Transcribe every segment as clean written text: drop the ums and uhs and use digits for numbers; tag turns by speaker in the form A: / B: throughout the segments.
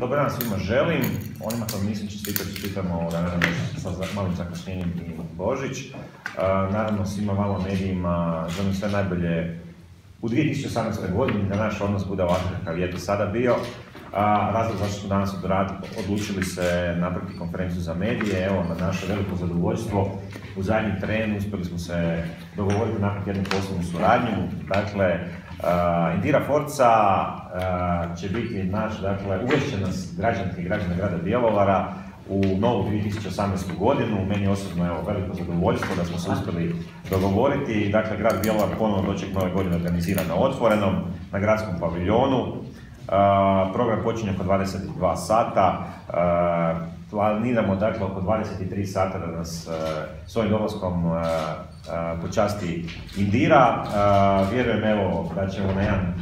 A: Dobar dan svima želim. Onima koji mislim čestitamo sa malim zakašnjenjem i Božić. Naravno svima malo medijima želim sve najbolje u 2018. godini da naš odnos bude ovakav kakav je do sada bio. Razlog zašto smo danas odlučili se napraviti konferenciju za medije, evo na naše veliko zadovoljstvo u zadnji tren uspjeli smo se dogovoriti napraviti jednu poslovnu suradnju. Dakle, Indira Forca će biti naš, dakle, uvešće nas građanke i građana grada Bjelovara u novu 2018. godinu. Meni osobno je veliko zadovoljstvo da smo se uspjeli dogovoriti. Dakle, grad Bjelovar ponovno doček nove godine organizira na otvorenom, na gradskom paviljonu. Program počinje oko 22 sata. Planiramo dakle oko 23 sata da nas svojim dolaskom počasti Indira. Vjerujem evo da ćemo na jedan,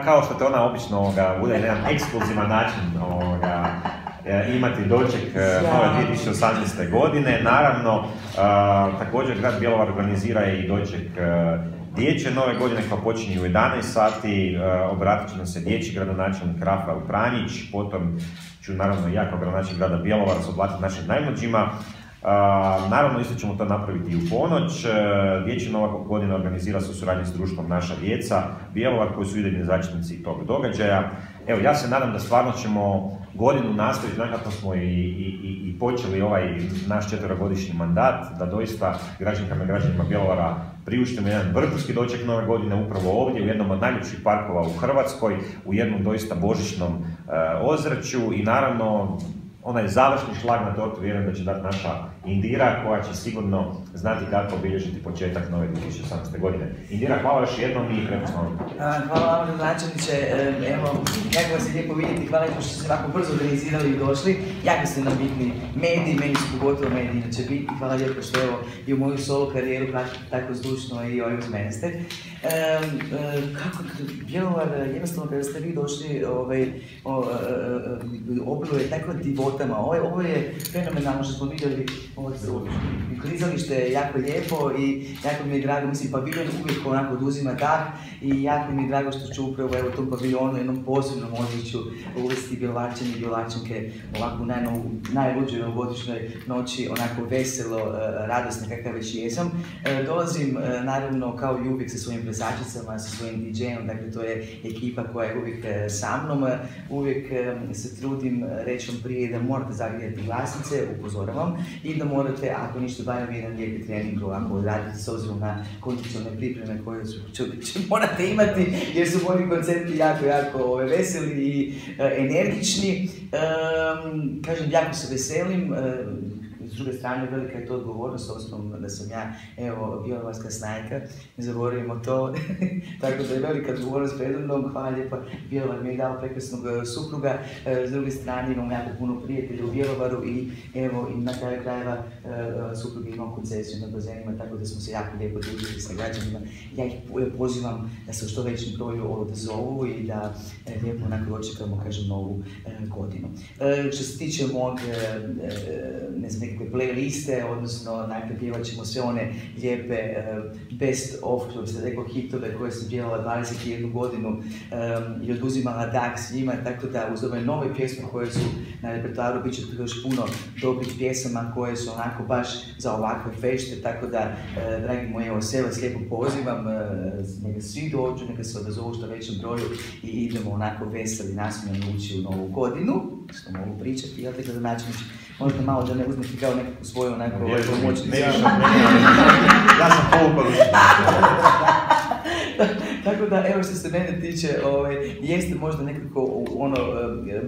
A: kao što te ona obično bude na jedan ekskluzivan način imati doček nove 2018. godine. Naravno, također grad Bjelovar organizira i doček dječje nove godine koja počinje u 11 sati, obratit će nam se dječji gradonačelnik Rafael Pranjić, potom ću naravno ja kao gradonačelnik grada Bjelovara se obratiti našim najmlađima. Naravno isto ćemo to napraviti i u ponoć. Dječja nova godina organizira se u suradnji s društvom Naša djeca Bjelovar koji su idejni začetnici tog događaja. Evo, ja se nadam da stvarno ćemo godinu nastaviti, nakon smo i počeli ovaj naš 4-godišnji mandat, da doista građankama i građanima Bjelovara priuštimo jedan vrhunski doček nove godine upravo ovdje u jednom od najljepših parkova u Hrvatskoj, u jednom doista božićnom ozračju i naravno onaj završni šlag na tortu vjerujem da će dati naša Indira koja će sigurno znati kako obilježiti početak nove 2018. godine. Indira, hvala još jednom i krenuti s vama.
B: Hvala vam, gradonačelniče. Evo, jako vas je lijepo vidjeti, hvala što ste se ovako brzo organizirali i došli. Jako ste nam bitni mediji, meni su pogotovo mediji inače biti. Hvala lijepo što evo i u moju solo karijeru pratite tako zdušno i uz mene ste. Kako Bjelovar, jednostavno kada ste vi došli, obilo je tako divotama. Ovo je fenomenalno što smo vidjeli. Klizalište je jako lijepo i jako mi je drago, mislim, paviljon uvijek onako oduzima dah i jako mi je drago što ću upravo u tom paviljonu, jednom posebnom odličju uvesti Bjelovarčani i Bjelovarčanke ovako najluđoj novogodišnjoj noći, onako veselo, radosno kakav već jesam. Dolazim naravno kao i uvijek sa svojim plesačicama, sa svojim DJ-om, dakle to je ekipa koja je uvijek sa mnom. Uvijek se trudim reći vam prije da morate zagrijati glasnice, upozoravam, i da morate, ako ništa barem jedan lijepi trening ovako odraditi s obzirom na kondicionalne pripreme koje morate imati jer su moji koncerti jako veseli i energični. Kažem, jako se veselim. S druge strane, velika je to odgovornost, obzirom da sam ja, evo, bjelovarska snajka, ne zaboravimo to, tako da je velika odgovornost pred mnom. Hvala lijepa, Bjelovar mi je dao prekrasnog supruga, s druge strane imam jako puno prijatelja u Bjelovaru i evo, i na kraju krajeva suprug imam koncesiju na bazenima, tako da smo se jako lijepo družili sa građanima. Ja ih pozivam da se u što većem broju odazovu i da lijepo onako dočekamo, kažem, novu godinu. Što se tiče mog, ne znam, nekakve playliste, odnosno najprije pjevat ćemo sve one lijepe best of, što bi se rekao, hitove koje sam pjevala 21 godinu i oduzimala dah svima, tako da uz ove nove pjesme koje su na repertoaru bit će još puno dobrih pjesama koje su onako baš za ovakve fešte, tako da, dragi moji, evo, sve vas lijepo pozivam, neka svi dođu, neka se odazovu što većem broju i idemo onako veseli, nasmijani ući u novu godinu, što mogu pričati, jel te gradonačelniče? Možda malo da ne uzmeti kao nekakvu svoju onako pomoćnicu.
A: Ja sam povukao.
B: Tako da, evo što se mene tiče, jeste možda nekako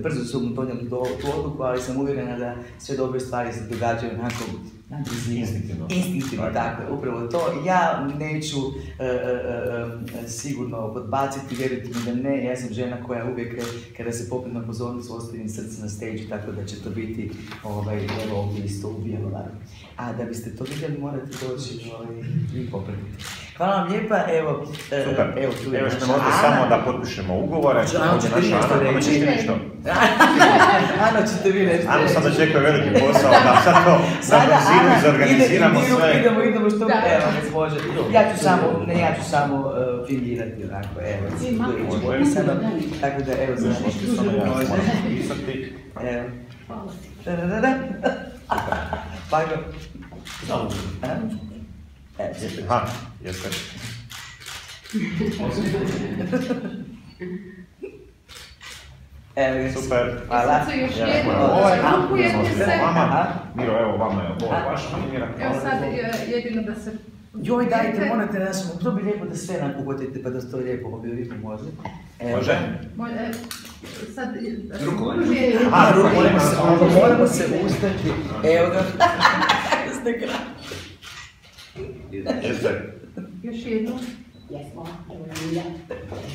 B: brzo su mu donijeli tu odluku, ali sam uvjerena da sve dobre stvari se događaju onako instinktivno, tako je, upravo to. Ja neću sigurno podbaciti, vjerujte mi da ne, ja sam žena koja uvijek kada se popne na pozornicu ostavim srce na stage, tako da će to biti evo ovdje isto u Bjelovaru. A da biste to vidjeli morate doći i popratiti. Hvala vam lijepa, evo...
A: Super, evo što možda samo da potpišemo ugovore.
B: Ano ćete vi nešto reći. Ano ćete vi nešto reći.
A: Ano sada čekuje veliki posao, da sad to na brzinu izorganiziramo sve.
B: Idemo što evo ne može. Ja ću samo fingirati onako, evo. Tako da evo za nešto. Evo.
C: Hvala ti.
B: Pa go.
D: Samo.
A: Aha, jeste.
B: Evo ga.
A: Super.
B: Hvala.
C: Sad su još jedno,
A: Ovaj
C: rukujete se.
A: vama. Miro, evo vama je ovo vaš primjerak.
C: Evo sad jedino da se...
B: Joj, dajte, morate da smo, to bi lijepo da sve nakupotite pa da to lijepo bi vi može.
A: Može?
C: Sad...
D: Rukovanje.
A: Aha,
B: Moramo se ustati. Evo ga. Ste kraj.
A: Jeste.
C: Još jedno.
E: Jesmo, evo Milja.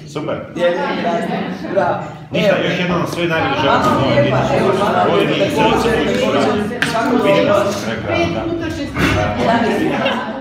A: Super.
B: Bravo.
A: Ništa, još jednom sve najbolje želim za nove
B: lijepa. Evo, hvala lijepa.
A: Vidimo se.
C: Pet puta 6.